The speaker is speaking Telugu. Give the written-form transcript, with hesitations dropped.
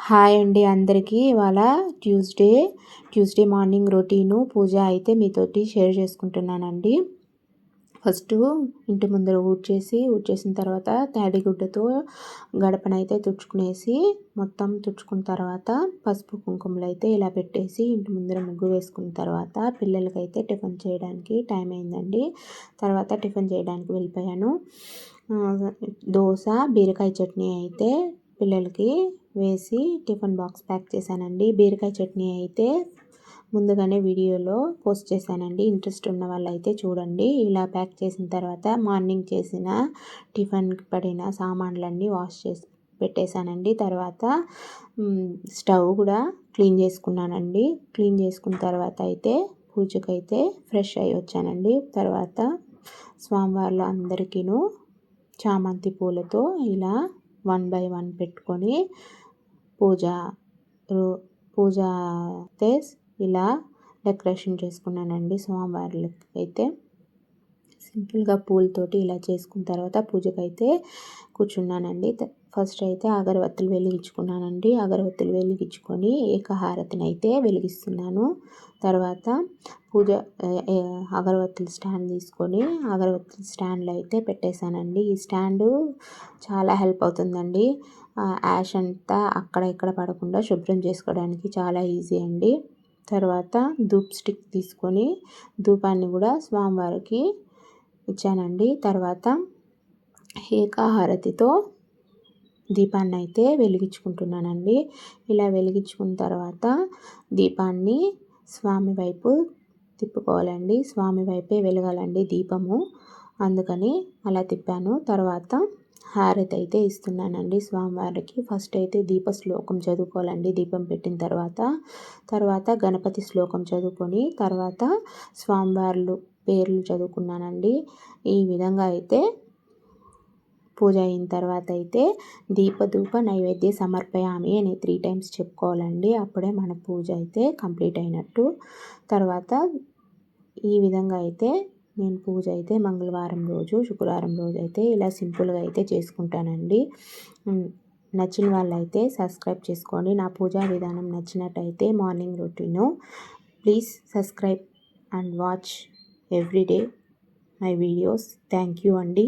హాయ్ అండి అందరికీ. ఇవాళ ట్యూస్డే మార్నింగ్ రొటీను పూజ అయితే మీతోటి షేర్ చేసుకుంటున్నానండి. ఫస్ట్ ఇంటి ముందర ఊడ్చేసిన తర్వాత తడిగుడ్డతో గడపనైతే తుడుచుకునేసి మొత్తం తుడుచుకున్న తర్వాత పసుపు కుంకుమలు అయితే ఇలా పెట్టేసి ఇంటి ముందర ముగ్గు వేసుకున్న తర్వాత పిల్లలకైతే టిఫిన్ చేయడానికి టైం అయిందండి. తర్వాత టిఫిన్ చేయడానికి వెళ్ళిపోయాను. దోశ బీరకాయ చట్నీ అయితే పిల్లలకి వేసి టిఫిన్ బాక్స్ ప్యాక్ చేశానండి. బీరకాయ చట్నీ అయితే ముందుగానే వీడియోలో పోస్ట్ చేశానండి. ఇంట్రెస్ట్ ఉన్న వాళ్ళు అయితే చూడండి. ఇలా ప్యాక్ చేసిన తర్వాత మార్నింగ్ చేసిన టిఫిన్కి పడిన సామాన్లన్నీ వాష్ చేసి పెట్టేశానండి. తర్వాత స్టవ్ కూడా క్లీన్ చేసుకున్నానండి. క్లీన్ చేసుకున్న తర్వాత అయితే పూజకైతే ఫ్రెష్ అయ్యి వచ్చానండి. తర్వాత స్వామివార్లు అందరికీను చామంతి పూలతో ఇలా 1 by 1 పెట్టుకొని పూజ అయితే ఇలా డెకరేషన్ చేసుకున్నానండి. స్వామివార్లకి అయితే సింపుల్గా పూలతోటి ఇలా చేసుకున్న తర్వాత పూజకైతే కూర్చున్నానండి. ఫస్ట్ అయితే అగరవత్తులు వెలిగించుకున్నానండి. అగరవత్తులు వెలిగించుకొని ఏకహారతిని అయితే వెలిగిస్తున్నాను. తర్వాత అగరవత్తుల స్టాండ్ తీసుకొని అగరవత్తుల స్టాండ్లో అయితే పెట్టేశానండి. ఈ స్టాండు చాలా హెల్ప్ అవుతుందండి. యాష్ అంతా అక్కడ ఇక్కడ పడకుండా శుభ్రం చేసుకోవడానికి చాలా ఈజీ అండి. తర్వాత ధూప్ స్టిక్ తీసుకొని ధూపాన్ని కూడా స్వామివారికి ఇచ్చానండి. తర్వాత ఏకాహారతితో దీపాన్ని అయితే వెలిగించుకుంటున్నానండి. ఇలా వెలిగించుకున్న తర్వాత దీపాన్ని స్వామి వైపు తిప్పుకోవాలండి. స్వామి వైపే వెలగాలండి దీపము. అందుకని అలా తిప్పాను. తర్వాత హారతి అయితే ఇస్తున్నానండి స్వామివారికి. ఫస్ట్ అయితే దీప శ్లోకం చదువుకోవాలండి దీపం పెట్టిన తర్వాత గణపతి శ్లోకం చదువుకొని తర్వాత స్వామివార్లు పేర్లు చదువుకున్నానండి. ఈ విధంగా అయితే పూజ అయిన తర్వాత అయితే ధూప నైవేద్య సమర్పయామి అని 3 times చెప్పుకోవాలండి. అప్పుడే మన పూజ అయితే కంప్లీట్ అయినట్టు. తర్వాత ఈ విధంగా అయితే నేను పూజ అయితే మంగళవారం రోజు శుక్రవారం రోజు అయితే ఇలా సింపుల్గా అయితే చేసుకుంటానండి. నచ్చిన వాళ్ళైతే సబ్స్క్రైబ్ చేసుకోండి. నా పూజా విధానం నచ్చినట్టయితే morning routine please subscribe and watch everyday my videos. Thank you అండి.